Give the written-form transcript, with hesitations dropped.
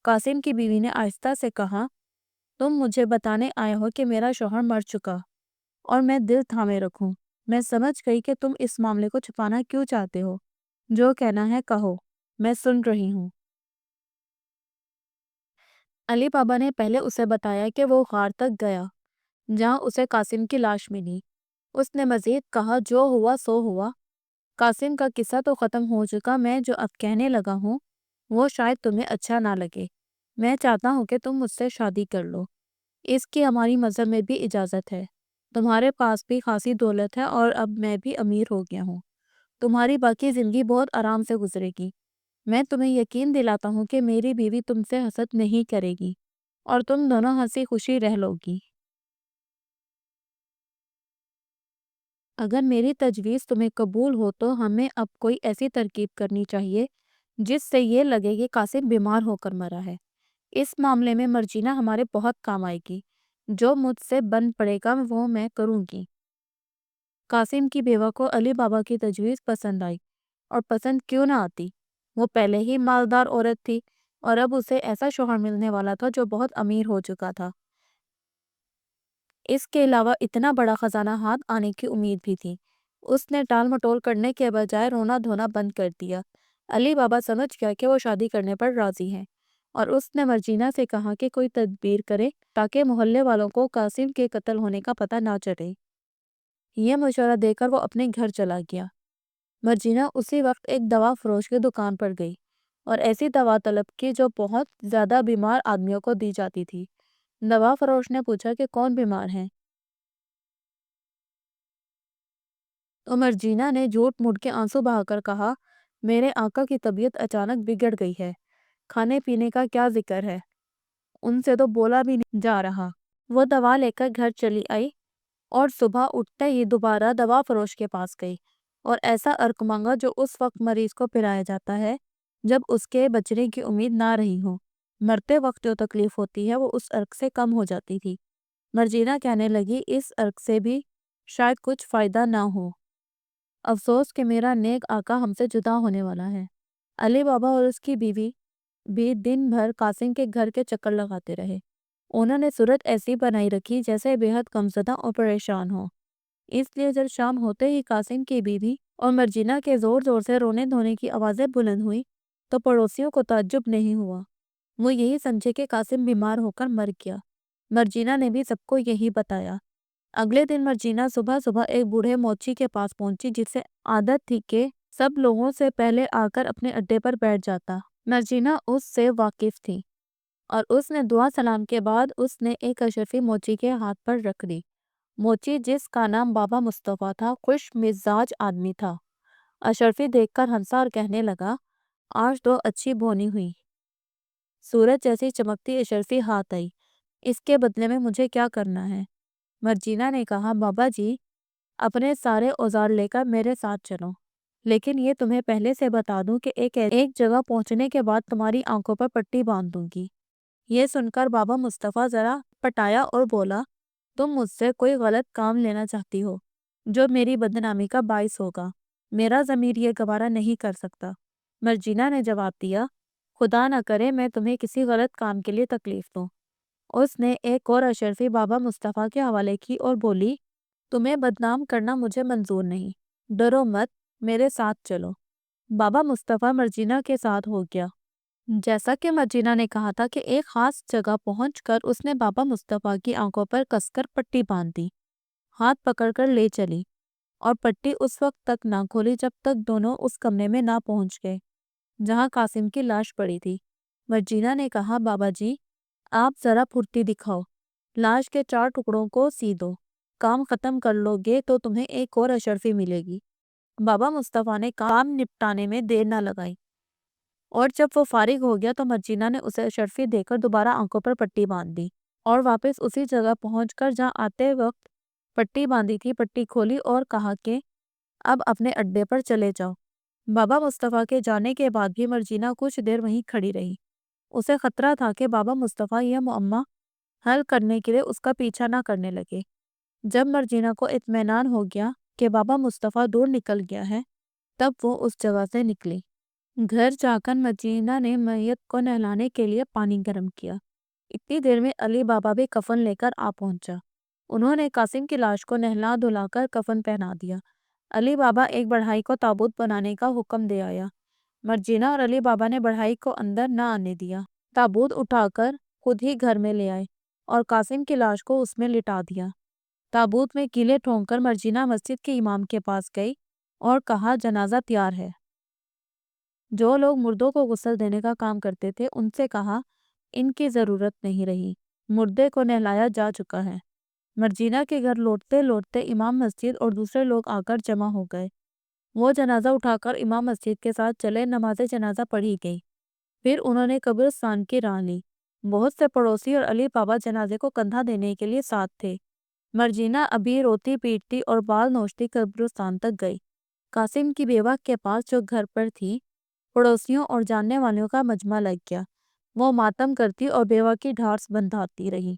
قاسم کی بیوی نے آہستہ سے کہا، تم مجھے بتانے آئے ہو کہ میرا شوہر مر چکا اور میں دل تھامے رکھوں۔ میں سمجھ گئی کہ تم اس معاملے کو چھپانا کیوں چاہتے ہو۔ جو کہنا ہے کہو، میں سن رہی ہوں۔ علی بابا نے پہلے اسے بتایا کہ وہ غار تک گیا جہاں اسے قاسم کی لاش ملی۔ اس نے مزید کہا، جو ہوا سو ہوا۔ قاسم کا قصہ تو ختم ہو چکا، میں جو اب کہنے لگا ہوں وہ شاید تمہیں اچھا نہ لگے۔ میں چاہتا ہوں کہ تم مجھ سے شادی کر لو۔ اس کی ہماری مذہب میں بھی اجازت ہے۔ تمہارے پاس بھی خاصی دولت ہے اور اب میں بھی امیر ہو گیا ہوں۔ تمہاری باقی زندگی بہت آرام سے گزرے گی۔ میں تمہیں یقین دلاتا ہوں کہ میری بیوی تم سے حسد نہیں کرے گی اور تم دونوں ہنسی خوشی رہ لو گی۔ اگر میری تجویز تمہیں قبول ہو تو ہمیں اب کوئی ایسی ترکیب کرنی چاہیے جس سے یہ لگے کہ قاسم بیمار ہو کر مرا ہے۔ اس معاملے میں مرجینہ ہمارے بہت کام آئے گی۔ جو مجھ سے بن پڑے گا وہ میں کروں گی۔ قاسم کی بیوہ کو علی بابا کی تجویز پسند آئی، اور پسند کیوں نہ آتی، وہ پہلے ہی مالدار عورت تھی اور اب اسے ایسا شوہر ملنے والا تھا جو بہت امیر ہو چکا تھا۔ اس کے علاوہ اتنا بڑا خزانہ ہاتھ آنے کی امید بھی تھی۔ اس نے ٹال مٹول کرنے کے بجائے رونا دھونا بند کر دیا۔ علی بابا سمجھ گیا کہ وہ شادی کرنے پر راضی ہیں، اور اس نے مرجینہ سے کہا کہ کوئی تدبیر کرے تاکہ محلے والوں کو قاسم کے قتل ہونے کا پتہ نہ چلے۔ یہ مشورہ دے کر وہ اپنے گھر چلا گیا۔ مرجینہ اسی وقت ایک دوا فروش کی دکان پر گئی اور ایسی دوا طلب کی جو بہت زیادہ بیمار آدمیوں کو دی جاتی تھی۔ دوا فروش نے پوچھا کہ کون بیمار ہیں، تو مرجینہ نے جھوٹ موٹ کے آنسو بہا کر کہا، میرے آقا کی طبیعت اچانک بگڑ گئی ہے، کھانے پینے کا کیا ذکر ہے، ان سے تو بولا بھی نہیں جا رہا۔ وہ دوا لے کر گھر چلی آئی اور صبح اٹھتے ہی دوبارہ دوا فروش کے پاس گئی اور ایسا عرق مانگا جو اس وقت مریض کو پلایا جاتا ہے جب اس کے بچنے کی امید نہ رہی ہو۔ مرتے وقت جو تکلیف ہوتی ہے وہ اس عرق سے کم ہو جاتی تھی۔ مرجینہ کہنے لگی، اس عرق سے بھی شاید کچھ فائدہ نہ ہو۔ افسوس کہ میرا نیک آقا ہم سے جدا ہونے والا ہے۔ علی بابا اور اس کی بیوی بھی دن بھر قاسم کے گھر کے چکر لگاتے رہے۔ انہوں نے صورت ایسی بنائی رکھی جیسے بے حد غمزدہ اور پریشان ہو۔ اس لیے جب شام ہوتے ہی قاسم کی بیوی اور مرجینہ کے زور زور سے رونے دھونے کی آوازیں بلند ہوئی تو پڑوسیوں کو تعجب نہیں ہوا۔ وہ یہی سمجھے کہ قاسم بیمار ہو کر مر گیا۔ مرجینہ نے بھی سب کو یہی بتایا۔ اگلے دن مرجینہ صبح صبح ایک بوڑھے موچی کے پاس پہنچی جسے عادت تھی کہ سب لوگوں سے پہلے آ کر اپنے اڈے پر بیٹھ جاتا۔ مرجینہ اس سے واقف تھی اور اس نے دعا سلام کے بعد اس نے ایک اشرفی موچی کے ہاتھ پر رکھ دی۔ موچی، جس کا نام بابا مصطفیٰ تھا، خوش مزاج آدمی تھا۔ اشرفی دیکھ کر ہنسا اور کہنے لگا، آج تو اچھی بونی ہوئی۔ سورج جیسی چمکتی اشرفی ہاتھ آئی، اس کے بدلے میں مجھے کیا کرنا ہے؟ مرجینہ نے کہا، بابا جی، اپنے سارے اوزار لے کر میرے ساتھ چلو، لیکن یہ تمہیں پہلے سے بتا دوں کہ ایک جگہ پہنچنے کے بعد تمہاری آنکھوں پر پٹی باندھ دوں گی۔ یہ سن کر بابا مصطفیٰ ذرا پٹایا اور بولا، تم مجھ سے کوئی غلط کام لینا چاہتی ہو جو میری بدنامی کا باعث ہوگا۔ میرا ضمیر یہ گوارا نہیں کر سکتا۔ مرجینہ نے جواب دیا، خدا نہ کرے میں تمہیں کسی غلط کام کے لیے تکلیف دوں۔ اس نے ایک اور اشرفی بابا مصطفیٰ کے حوالے کی اور بولی، تمہیں بدنام کرنا مجھے منظور نہیں، ڈرو مت، میرے ساتھ چلو۔ بابا مصطفیٰ مرجینہ کے ساتھ ہو گیا۔ جیسا کہ مرجینہ نے کہا تھا کہ ایک خاص جگہ پہنچ کر اس نے بابا مصطفیٰ کی آنکھوں پر کس کر پٹی باندھ دی، ہاتھ پکڑ کر لے چلی، اور پٹی اس وقت تک نہ کھولی جب تک دونوں اس کمرے میں نہ پہنچ گئے جہاں قاسم کی لاش پڑی تھی۔ مرجینہ نے کہا، بابا جی، آپ ذرا پھرتی دکھاؤ، لاش کے 4 ٹکڑوں کو سی دو، کام ختم کر لو گے تو تمہیں ایک اور اشرفی ملے گی۔ بابا مصطفیٰ نے کام نپٹانے میں دیر نہ لگائی، اور جب وہ فارغ ہو گیا تو مرجینہ نے اسے اشرفی دے کر دوبارہ آنکھوں پر پٹی باندھ دی اور واپس اسی جگہ پہنچ کر جہاں آتے وقت پٹی باندھی تھی پٹی کھولی اور کہا کہ اب اپنے اڈے پر چلے جاؤ۔ بابا مصطفیٰ کے جانے کے بعد بھی مرجینہ کچھ دیر وہیں کھڑی رہی۔ اسے خطرہ تھا کہ بابا مصطفیٰ یہ معمہ حل کرنے کے لیے اس کا پیچھا نہ کرنے لگے۔ جب مرجینہ کو اطمینان ہو گیا کہ بابا مصطفیٰ دور نکل گیا ہے تب وہ اس جگہ سے نکلی۔ گھر جا کر مجینہ نے میت کو نہلانے کے لیے پانی گرم کیا۔ اتنی دیر میں علی بابا بھی کفن لے کر آ پہنچا۔ انہوں نے قاسم کی لاش کو نہلا دھلا کر کفن پہنا دیا۔ علی بابا ایک بڑھائی کو تابوت بنانے کا حکم دے آیا۔ مرجینہ اور علی بابا نے بڑھائی کو اندر نہ آنے دیا۔ تابوت اٹھا کر خود ہی گھر میں لے آئے اور قاسم کی لاش کو اس میں لٹا دیا۔ تابوت میں کیلیں ٹھونک کر مرجینہ مسجد کے امام کے پاس گئی اور کہا جنازہ تیار ہے۔ جو لوگ مردوں کو غسل دینے کا کام کرتے تھے ان سے کہا ان کی ضرورت نہیں رہی، مردے کو نہلایا جا چکا ہے۔ مرجینہ کے گھر لوٹتے لوٹتے امام مسجد اور دوسرے لوگ آ کر جمع ہو گئے۔ وہ جنازہ اٹھا کر امام مسجد کے ساتھ چلے، نماز جنازہ پڑھی گئی۔ پھر انہوں نے قبرستان کی راہ لی۔ بہت سے پڑوسی اور علی بابا جنازے کو کندھا دینے کے لیے ساتھ تھے۔ مرجینہ ابھی روتی پیٹتی اور بال نوچتی قبرستان تک گئی۔ قاسم کی بیوہ کے پاس جو گھر پر تھی، پڑوسیوں اور جاننے والوں کا مجمع لگ گیا۔ وہ ماتم کرتی اور بیوہ کی ڈھارس بندھاتی رہی۔